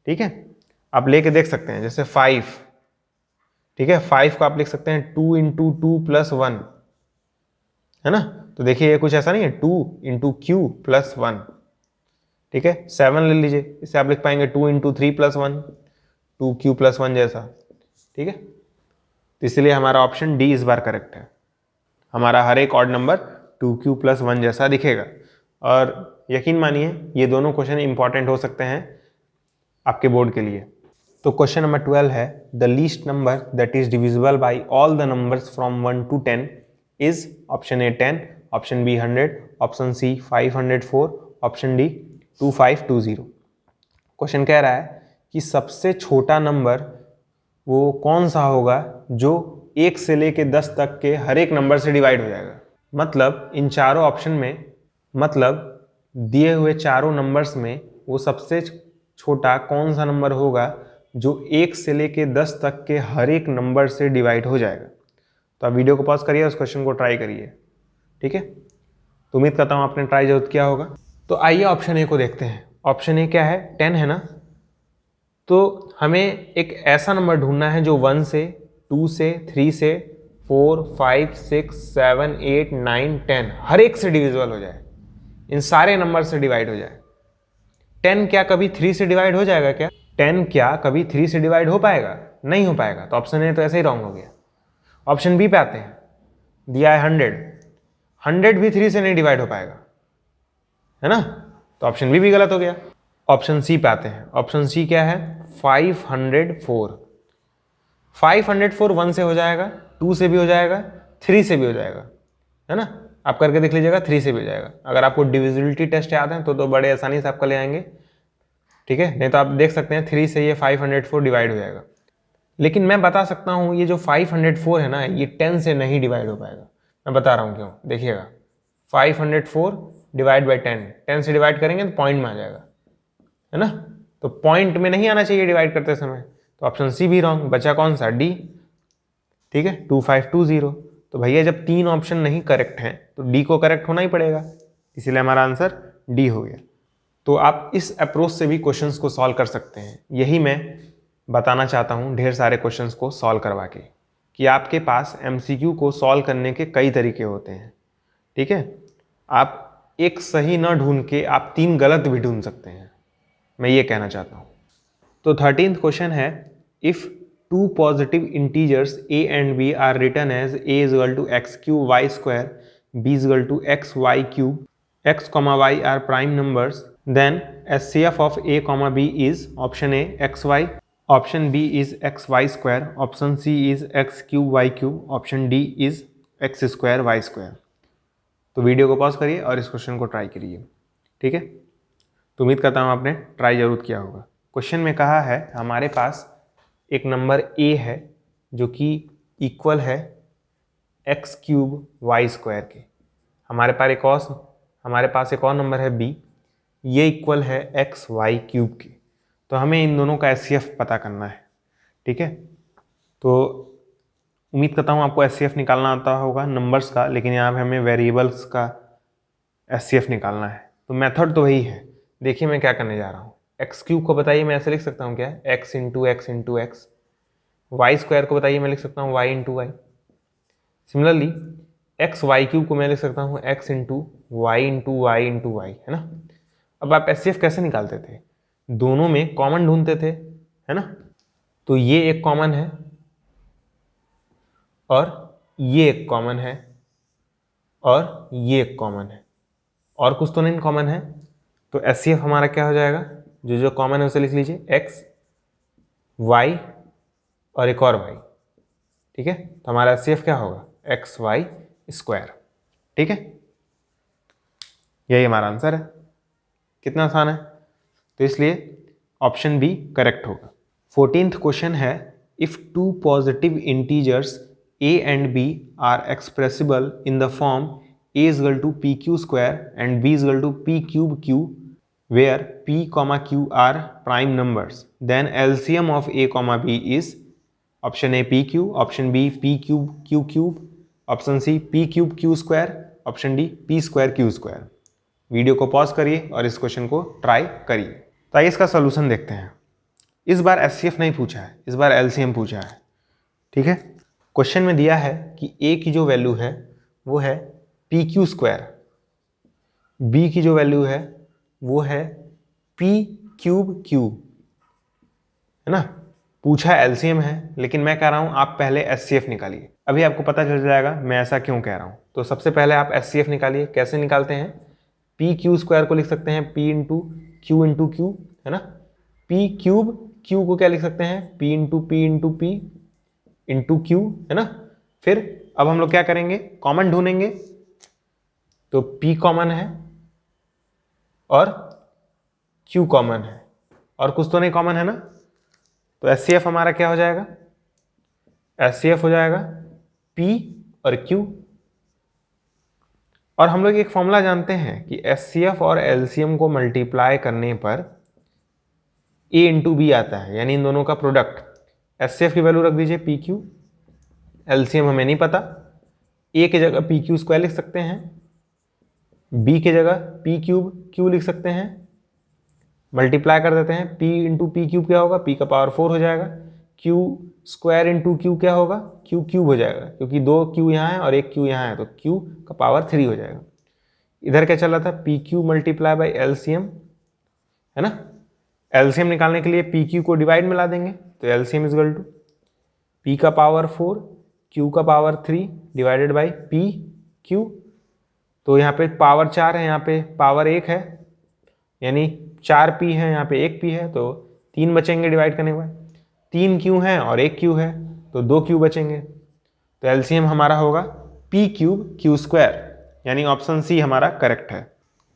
S1: ठीक है, आप लेके देख सकते हैं, जैसे 5, ठीक है, 5 को आप लिख सकते हैं 2 इंटू 2 प्लस 1, है ना। तो देखिए ये कुछ ऐसा नहीं है, 2 इंटू क्यू प्लस 1। ठीक है, 7 ले लीजिए, इसे आप लिख पाएंगे 2 इंटू 3 प्लस 1, 2q प्लस 1 जैसा। ठीक है, तो इसलिए हमारा ऑप्शन डी इस बार करेक्ट है। हमारा हर एक ऑड नंबर 2q प्लस 1 जैसा दिखेगा। और यकीन मानिए ये दोनों क्वेश्चन इंपॉर्टेंट हो सकते हैं आपके बोर्ड के लिए। तो क्वेश्चन नंबर 12 है, the least number that is divisible by all the numbers from 1 to 10 is option A 10, option B 100, option C 504, option D 2520। Question कह रहा है कि सबसे छोटा नंबर वो कौन सा होगा जो 1 से लेके 10 तक के हर एक नंबर से डिवाइड हो जाएगा। मतलब इन चारों ऑप्शन में, मतलब दिए हुए चारों नंबर्स में वो सबसे छोटा कौन सा नंबर होगा जो 1 से लेके 10 तक के हर एक नंबर से डिवाइड हो जाएगा। तो आप वीडियो को पॉज करिए, उस क्वेश्चन को ट्राई करिए। ठीक है, तो उम्मीद करता हूँ आपने ट्राई जरूर किया होगा। तो आइए ऑप्शन ए को देखते हैं। ऑप्शन ए क्या है, 10 है ना। तो हमें एक ऐसा नंबर ढूंढना है जो 1 से, 2 से, 3 से, 4, 5, 6, 7, 8, 9, 10 हर एक से डिविजिबल हो जाए, इन सारे नंबर से डिवाइड हो जाए। 10 क्या कभी 3 से डिवाइड हो जाएगा क्या? 10 क्या कभी 3 से डिवाइड हो पाएगा? नहीं हो पाएगा, तो ऑप्शन ए तो ऐसे ही रॉन्ग हो गया। ऑप्शन बी पे आते हैं, दिया है 100, 100 भी 3 से नहीं डिवाइड हो पाएगा, है ना, तो ऑप्शन बी भी गलत हो गया। ऑप्शन सी पे आते हैं, ऑप्शन सी क्या है, 504। 504 1 से हो जाएगा, 2 से भी हो जाएगा, 3 से भी हो जाएगा, है ना। आप करके देख लीजिएगा, 3 से भी हो जाएगा। अगर आपको डिविजिबिलिटी टेस्ट याद है तो बड़े आसानी से आपका ले आएंगे। ठीक है, नहीं तो आप देख सकते हैं 3 से ये 504 डिवाइड हो जाएगा। लेकिन मैं बता सकता हूँ ये जो 504 है ना, ये 10 से नहीं डिवाइड हो पाएगा। मैं बता रहा हूँ क्यों, देखिएगा 504 डिवाइड बाई 10, 10 से डिवाइड करेंगे तो पॉइंट में आ जाएगा, है ना, तो पॉइंट में नहीं आना चाहिए डिवाइड करते समय, तो ऑप्शन सी भी रॉन्ग, बचा कौन सा, डी। ठीक है, 2520। तो भैया जब 3 ऑप्शन नहीं करेक्ट हैं तो डी को करेक्ट होना ही पड़ेगा, इसीलिए हमारा आंसर डी हो गया। तो आप इस अप्रोच से भी क्वेश्चंस को सॉल्व कर सकते हैं। यही मैं बताना चाहता हूँ ढेर सारे क्वेश्चंस को सॉल्व करवा के, कि आपके पास एमसीक्यू को सॉल्व करने के कई तरीके होते हैं। ठीक है, आप एक सही ना ढूंढ के आप 3 गलत भी ढूंढ सकते हैं, मैं ये कहना चाहता हूँ। तो 13th क्वेश्चन है, if 2 positive integers a and b are written as a is equal to x cube y square, b is equal to x y cube, x comma y are prime numbers, then SCF of a comma b is option a xy, option b is xy square, option c is x cube y cube, option d is x square y square। तो video को pause करिए और इस question को try करिए। ठीक है, तो उम्मीद करता हूँ आपने ट्राई जरूर किया होगा। क्वेश्चन में कहा है हमारे पास एक नंबर a है जो कि इक्वल है x क्यूब वाई स्क्वायर के। हमारे पास एक और नंबर है b, ये इक्वल है x वाई क्यूब के। तो हमें इन दोनों का SCF पता करना है। ठीक है, तो उम्मीद करता हूँ आपको SCF निकालना आता होगा नंबर्स का, लेकिन यहाँ पे हमें वेरिएबल्स का SCF निकालना है। तो मेथड तो वही है। देखिए मैं क्या करने जा रहा हूँ, एक्स क्यूब को बताइए मैं ऐसे लिख सकता हूँ क्या, x into x. Y square को बताइए मैं लिख सकता हूँ y into y. Similarly x y cube को मैं लिख सकता हूँ x into y into y, है ना। अब आप एचसीएफ कैसे निकालते थे, दोनों में कॉमन ढूंढते थे, है ना। तो ये एक कॉमन है और ये एक कॉमन है और ये एक कॉमन है, और कुछ तो नहीं कॉमन है। तो एचसीएफ हमारा क्या हो जाएगा, जो जो कॉमन है उसे लिख लीजिए, एक्स वाई और एक और वाई, ठीक है। तो हमारा एचसीएफ क्या होगा, एक्स वाई स्क्वायर, ठीक है। यही हमारा आंसर है। कितना आसान है, तो इसलिए ऑप्शन बी करेक्ट होगा। 14th क्वेश्चन है, if two positive integers a and b are expressible in the form a is equal to pq square and b is equal to p cube q, where p comma q are prime numbers, then LCM of a comma b is option A pq, option B p cube q cube, option C p cube q square, option D p square q square। Video को pause करिए और इस question को try करिए। तो आइए इसका solution देखते हैं। इस बार एचसीएफ नहीं पूछा है, इस बार एलसीएम पूछा है, ठीक है। क्वेश्चन में दिया है कि a की जो वैल्यू है वो है पी क्यू स्क्वायर, बी की जो वैल्यू है वो है पी क्यूब क्यू, है ना। पूछा एलसीएम है, लेकिन मैं कह रहा हूं आप पहले एचसीएफ निकालिए। अभी आपको पता चल जाएगा मैं ऐसा क्यों कह रहा हूं। तो सबसे पहले आप एचसीएफ निकालिए। कैसे निकालते हैं, पी क्यू स्क्वायर को लिख सकते हैं पी इंटू क्यू, है ना। पी क्यूब क्यू को क्या लिख सकते हैं, पी इंटू क्यू, है ना। फिर अब हम लोग क्या करेंगे, कॉमन ढूंढेंगे। तो P कॉमन है और Q कॉमन है और कुछ तो नहीं कॉमन है ना। तो एचसीएफ हमारा क्या हो जाएगा, एचसीएफ हो जाएगा P और Q। और हम लोग एक फॉर्मूला जानते हैं कि एचसीएफ और एलसीएम को मल्टीप्लाई करने पर A इंटू बी आता है, यानी इन दोनों का प्रोडक्ट। एचसीएफ की वैल्यू रख दीजिए पी क्यू, एलसीएम हमें नहीं पता। ए की जगह पी क्यू स्क्वायर लिख सकते हैं, बी की जगह पी क्यूब क्यू लिख सकते हैं। मल्टीप्लाई कर देते हैं, पी इंटू पी क्यूब क्या होगा, पी का पावर 4 हो जाएगा। क्यू स्क्वायर इंटू क्यू क्या होगा, क्यू क्यूब हो जाएगा, क्योंकि 2 क्यू यहाँ है और 1 क्यू यहाँ है, तो क्यू का पावर 3 हो जाएगा। इधर क्या चल रहा था, P Q multiply by LCM, है ना। एलसीएम निकालने के लिए पी क्यू को डिवाइड में ला देंगे, तो LCM is equal to p का पावर 4 क्यू का power 3 divided by p q. तो यहाँ पे पावर 4 है, यहाँ पे पावर 1 है, यानी 4 पी है, यहाँ पे 1 पी है, तो 3 बचेंगे डिवाइड करने के बाद। 3 क्यू है और 1 क्यू है, तो 2 क्यू बचेंगे। तो एलसीएम हमारा होगा पी क्यूब क्यू स्क्वायर, यानी ऑप्शन सी हमारा करेक्ट है।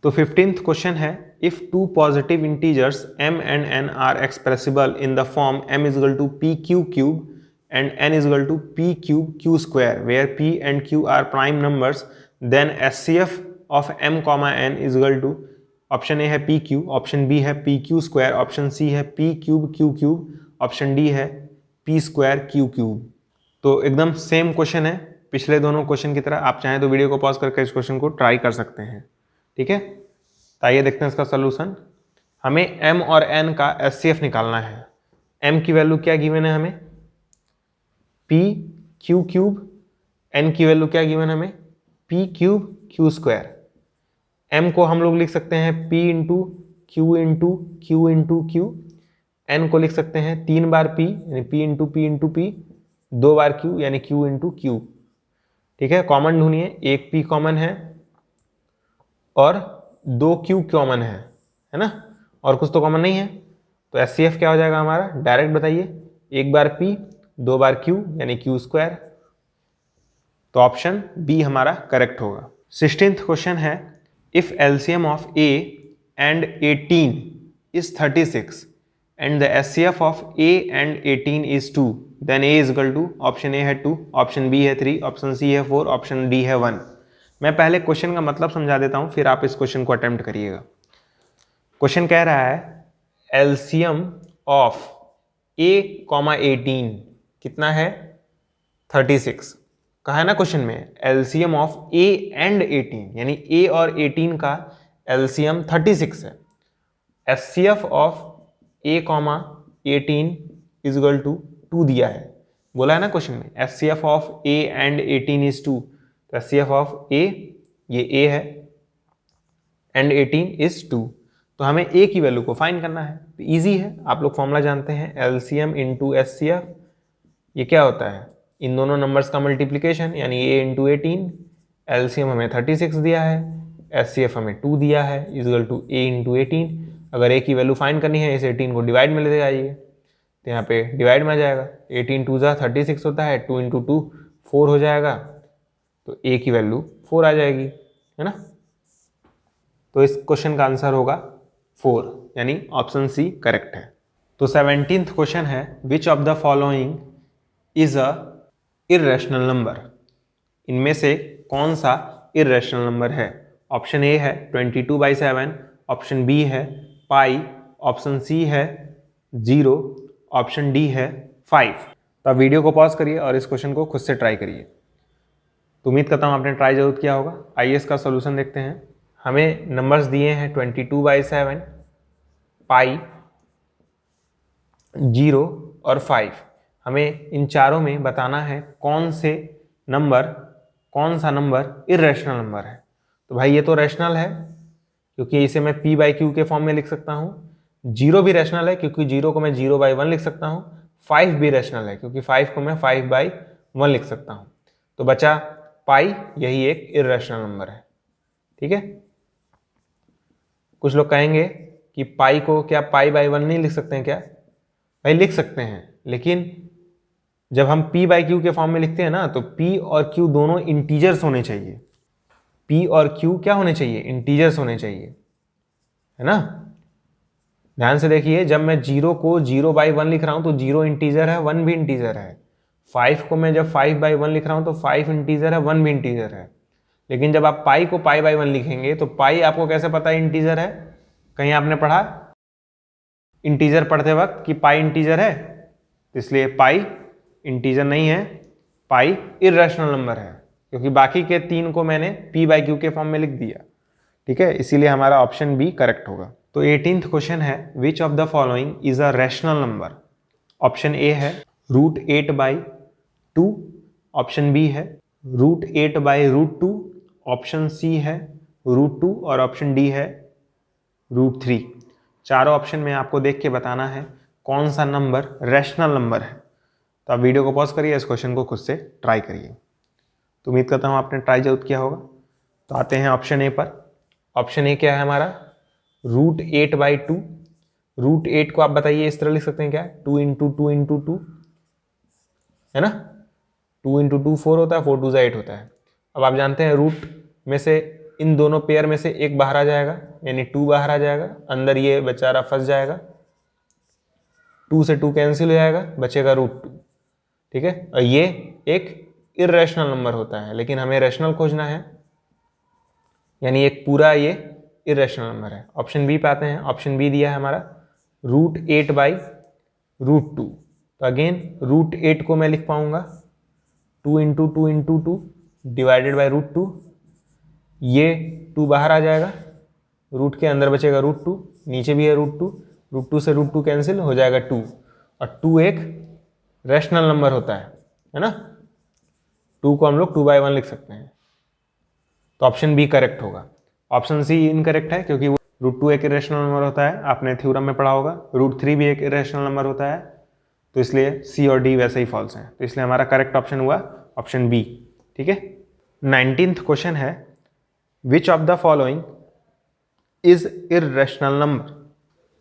S1: तो 15th क्वेश्चन है, if two positive integers m and n are expressible in the form m is equal to p q cube and n is equal to p cube q square, where p and q are prime numbers, then HCF of m comma n is equal to option A है P Q, option B है P Q square, option C है P cube Q cube, option D है P square Q cube. तो एकदम same question है पिछले दोनों question की तरह। आप चाहें तो वीडियो को पॉज करके इस क्वेश्चन को ट्राई कर सकते हैं, ठीक है। तो आइए देखते हैं इसका सोल्यूशन। हमें m और n का एचसीएफ निकालना है। m की वैल्यू क्या गिवन है हमें, p क्यू क्यूब, n की वैल्यू क्या गिवन है हमें, p cube Q square. m को हम लोग लिख सकते हैं p into Q into Q into Q, n को लिख सकते हैं 3 बार p यानी p इंटू p, 2 बार q यानी q इंटू क्यू, ठीक है। कॉमन ढूंढिए, एक p कॉमन है और 2 क्यू कॉमन है ना, और कुछ तो कॉमन नहीं है। तो एचसीएफ क्या हो जाएगा हमारा, डायरेक्ट बताइए, 1 बार p 2 बार q यानी क्यू स्क्वायर। तो ऑप्शन बी हमारा करेक्ट होगा। 16th क्वेश्चन है, if LCM of a and 18 is 36 and the HCF of a and 18 is 2, then a is equal to option A है 2, ऑप्शन बी है 3, option C है 4, option D है 1। मैं पहले question का मतलब समझा देता हूं, फिर आप इस क्वेश्चन को अटेम्प्ट करिएगा। क्वेश्चन कह रहा है एलसीएम ऑफ a, 18 कितना है, 36। कहा है ना क्वेश्चन में एलसीएम ऑफ a एंड 18, यानी a और 18 का एलसीएम 36 है। HCF of a, 18 is equal to 2 दिया है, बोला है ना क्वेश्चन में HCF of a and 18 is 2। तो HCF ऑफ A, ये A है, एंड 18 इज 2। तो हमें A की वैल्यू को फाइंड करना है। तो ईजी है, आप लोग फॉर्मूला जानते हैं, LCM इंटू HCF। ये क्या होता है, इन दोनों नंबर्स का मल्टीप्लीकेशन, यानी A इंटू 18। LCM हमें 36 दिया है, HCF हमें 2 दिया है, इक्वल टू A इंटू 18। अगर A की वैल्यू फाइंड करनी है, इस 18 को डिवाइड में ले जाइए, तो यहाँ पे डिवाइड में आ जाएगा। 18 2 जा 36 होता है, 2 इंटू 2 4 हो जाएगा, तो A की वैल्यू 4 आ जाएगी, है ना। तो इस क्वेश्चन का आंसर होगा 4, यानी ऑप्शन सी करेक्ट है। तो 17th क्वेश्चन है, विच of the following is a irrational number. इनमें से कौन सा इर्रेशनल नंबर है। ऑप्शन ए है 22/7, ऑप्शन बी है पाई, ऑप्शन सी है 0, ऑप्शन डी है 5। तो आप वीडियो को पॉज करिए और इस क्वेश्चन को खुद से ट्राई करिए। तो उम्मीद करता हूँ आपने ट्राई जरूर किया होगा। आइए इसका सोल्यूशन देखते हैं। हमें नंबर्स दिए हैं 22/7, पाई, 0 और 5। हमें इन चारों में बताना है कौन सा नंबर इर्रेशनल नंबर है। तो भाई ये तो रैशनल है, क्योंकि इसे मैं P/Q के फॉर्म में लिख सकता हूँ। 0 भी रैशनल है, क्योंकि 0 को मैं 0/1 लिख सकता हूँ। 5 भी रैशनल है, क्योंकि 5 को मैं 5/1 लिख सकता हूँ। तो बचा पाई, यही एक इर्रेशनल नंबर है। ठीक है, कुछ लोग कहेंगे कि पाई को क्या π/1 नहीं लिख सकते हैं क्या। भाई लिख सकते हैं, लेकिन जब हम P/Q के फॉर्म में लिखते हैं ना, तो P और Q दोनों इंटीजर्स होने चाहिए। P और Q क्या होने चाहिए, इंटीजर्स होने चाहिए, है ना। ध्यान से देखिए, जब मैं 0 को 0/1 लिख रहा हूं तो 0 इंटीजर है, 1 भी इंटीजर है। 5 को मैं जब 5/1 लिख रहा हूं तो 5 इंटीजर है, 1 भी इंटीजर है। लेकिन जब आप पाई को π/1 लिखेंगे तो पाई आपको कैसे पता है इंटीजर है। कहीं आपने पढ़ा इंटीजर पढ़ते वक्त कि पाई इंटीजर है, तो इसलिए पाई इंटीजर नहीं है, पाई इर्रेशनल नंबर है, क्योंकि बाकी के 3 को मैंने P/Q के फॉर्म में लिख दिया। ठीक है, इसीलिए हमारा ऑप्शन बी करेक्ट होगा। तो 18th क्वेश्चन है, विच of the following is a rational number. Option A है √8/2, ऑप्शन बी है √8/√2, ऑप्शन सी है √2 और ऑप्शन डी है √3। चारों ऑप्शन में आपको देख के बताना है कौन सा नंबर रैशनल नंबर है। तो आप वीडियो को पॉज करिए, इस क्वेश्चन को खुद से ट्राई करिए। तो उम्मीद करता हूँ आपने ट्राई जरूर किया होगा। तो आते हैं ऑप्शन ए पर। ऑप्शन ए क्या है हमारा, √8/2। √8 को आप बताइए इस तरह लिख सकते हैं क्या, 2 इंटू 2 इंटू 2, है ना। 2 इंटू 2 4 होता है, 4 2 8 होता है। अब आप जानते हैं रूट में से इन दोनों पेयर में से एक बाहर आ जाएगा, यानी 2 बाहर आ जाएगा, अंदर ये बेचारा फंस जाएगा, 2 से 2 कैंसिल हो जाएगा, बचेगा √2। ठीक है, और ये एक इर्रेशनल नंबर होता है, लेकिन हमें रैशनल खोजना है, यानी एक पूरा ये इर्रेशनल नंबर है। ऑप्शन बी पे आते हैं। ऑप्शन बी दिया है हमारा √8/√2। तो अगेन √8 को मैं लिख पाऊंगा 2 इंटू 2 इंटू 2 डिवाइडेड बाई √2। ये 2 बाहर आ जाएगा, रूट के अंदर बचेगा √2, नीचे भी है √2, √2 से √2 कैंसिल हो जाएगा 2, और 2 एक रैशनल नंबर होता है ना। 2 को हम लोग 2/1 लिख सकते हैं। तो ऑप्शन बी करेक्ट होगा। ऑप्शन सी इनकरेक्ट है, क्योंकि वो √2 एक इरेशनल नंबर होता है, आपने थ्योरम में पढ़ा होगा। √3 भी एक इरेशनल नंबर होता है, तो इसलिए सी और डी वैसे ही फॉल्स हैं। तो इसलिए हमारा करेक्ट ऑप्शन हुआ ऑप्शन बी। ठीक है, 19th क्वेश्चन है, विच of the following is irrational number.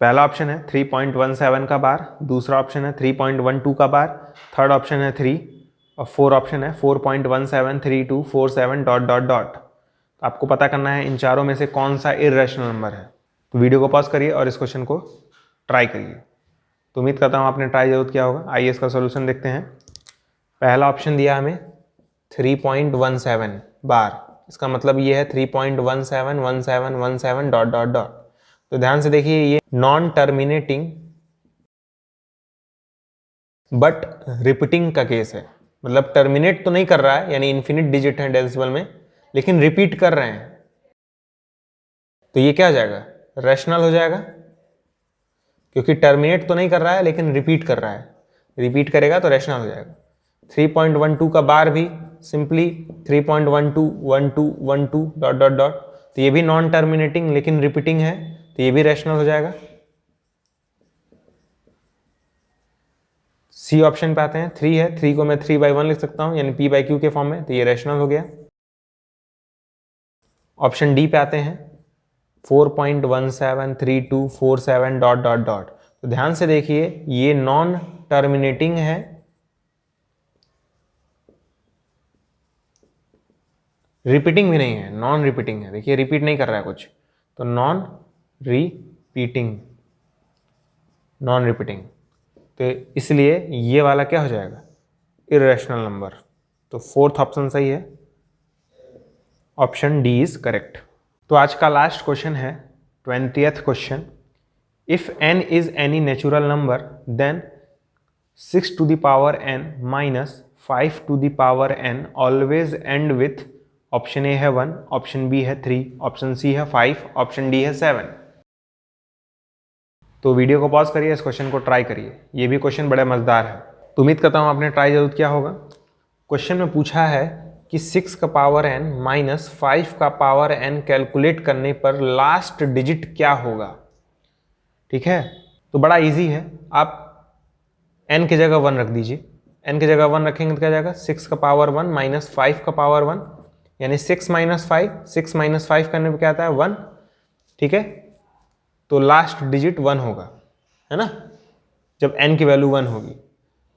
S1: पहला ऑप्शन है 3.17 का बार, दूसरा ऑप्शन है 3.12 का बार, थर्ड ऑप्शन है 3 और फोर्थ ऑप्शन है 4.173247 ... आपको पता करना है इन चारों में से कौन सा इर्रेशनल नंबर है। तो वीडियो को पॉज करिए और इस क्वेश्चन को ट्राई करिए। तो उम्मीद करता हूँ आपने ट्राई जरूर किया होगा। आइए इसका सॉल्यूशन देखते हैं। पहला ऑप्शन दिया हमें 3.17 बार, इसका मतलब ये है 3.171717 ... तो ध्यान से देखिए, ये नॉन टर्मिनेटिंग बट रिपीटिंग का केस है। मतलब टर्मिनेट तो नहीं कर रहा है, यानी इन्फिनिट डिजिट है डेसिमल में, लेकिन रिपीट कर रहे हैं, तो ये क्या हो जाएगा, रैशनल हो जाएगा, क्योंकि टर्मिनेट तो नहीं कर रहा है लेकिन रिपीट कर रहा है। रिपीट करेगा तो रैशनल हो जाएगा। 3.12 का बार भी सिंपली 3.12 डॉट डॉट डॉट, तो ये भी नॉन टर्मिनेटिंग लेकिन रिपीटिंग है, तो ये भी रैशनल हो जाएगा। सी ऑप्शन पे आते हैं, 3 है, 3 को मैं 3/1 लिख सकता हूं, यानी p/q के फॉर्म में, तो ये रैशनल हो गया। ऑप्शन डी पे आते हैं, 4.173247 डॉट डॉट डॉट, तो ध्यान से देखिए ये नॉन टर्मिनेटिंग है, रिपीटिंग भी नहीं है, नॉन रिपीटिंग है। देखिए रिपीट नहीं कर रहा है कुछ, तो नॉन रिपीटिंग, नॉन रिपीटिंग, तो इसलिए ये वाला क्या हो जाएगा, इर्रेशनल नंबर। तो फोर्थ ऑप्शन सही है, ऑप्शन डी इज करेक्ट। तो आज का लास्ट क्वेश्चन है 20th question, if n is any natural number then 6 to the power n minus 5 to the power n always end with, option A है 1, option B है 3, option C है 5, option D है 7। तो video को pause करिए, इस question को try करिए, ये भी क्वेश्चन बड़ा मजेदार है, तो उम्मीद करता हूँ आपने ट्राई जरूर किया होगा। क्वेश्चन में पूछा है कि 6 का पावर n माइनस 5 का पावर n कैलकुलेट करने पर लास्ट डिजिट क्या होगा। ठीक है, तो बड़ा इजी है, आप n की जगह 1 रख दीजिए, n की जगह 1 रखेंगे तो क्या जाएगा, 6 का पावर 1 माइनस 5 का पावर 1, यानी 6 माइनस 5, 6 माइनस 5 करने पे क्या आता है 1। ठीक है, तो लास्ट डिजिट 1 होगा, है ना, जब n की वैल्यू 1 होगी।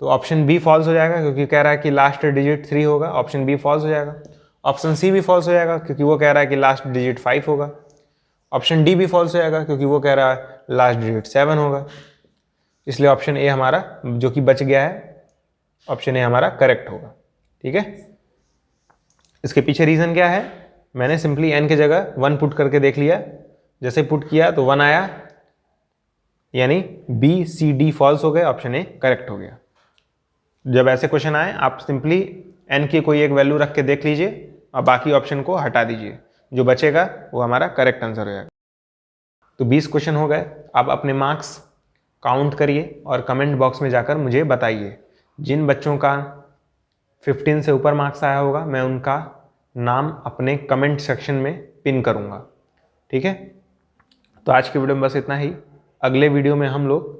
S1: तो ऑप्शन बी फॉल्स हो जाएगा क्योंकि कह रहा है कि लास्ट डिजिट 3 होगा, ऑप्शन बी फॉल्स हो जाएगा। ऑप्शन सी भी फॉल्स हो जाएगा क्योंकि वो कह रहा है कि लास्ट डिजिट 5 होगा। ऑप्शन डी भी फॉल्स हो जाएगा क्योंकि वो कह रहा है लास्ट डिजिट 7 होगा। इसलिए ऑप्शन ए हमारा जो कि बच गया है, ऑप्शन ए हमारा करेक्ट होगा। ठीक है, इसके पीछे रीजन क्या है, मैंने सिंपली n की जगह 1 पुट करके देख लिया, जैसे पुट किया तो 1 आया, यानी बी सी डी फॉल्स हो गए, ऑप्शन ए करेक्ट हो गया। जब ऐसे क्वेश्चन आए आप सिंपली n की कोई एक वैल्यू रख के देख लीजिए और बाकी ऑप्शन को हटा दीजिए, जो बचेगा वो हमारा करेक्ट आंसर हो जाएगा। तो 20 क्वेश्चन हो गए, आप अपने मार्क्स काउंट करिए और कमेंट बॉक्स में जाकर मुझे बताइए। जिन बच्चों का 15 से ऊपर मार्क्स आया होगा मैं उनका नाम अपने कमेंट सेक्शन में पिन करूँगा। ठीक है, तो आज की वीडियो में बस इतना ही। अगले वीडियो में हम लोग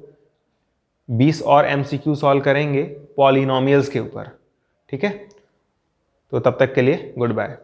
S1: 20 और MCQ सॉल्व करेंगे पॉलिनोमियल्स के ऊपर। ठीक है, तो तब तक के लिए गुड बाय।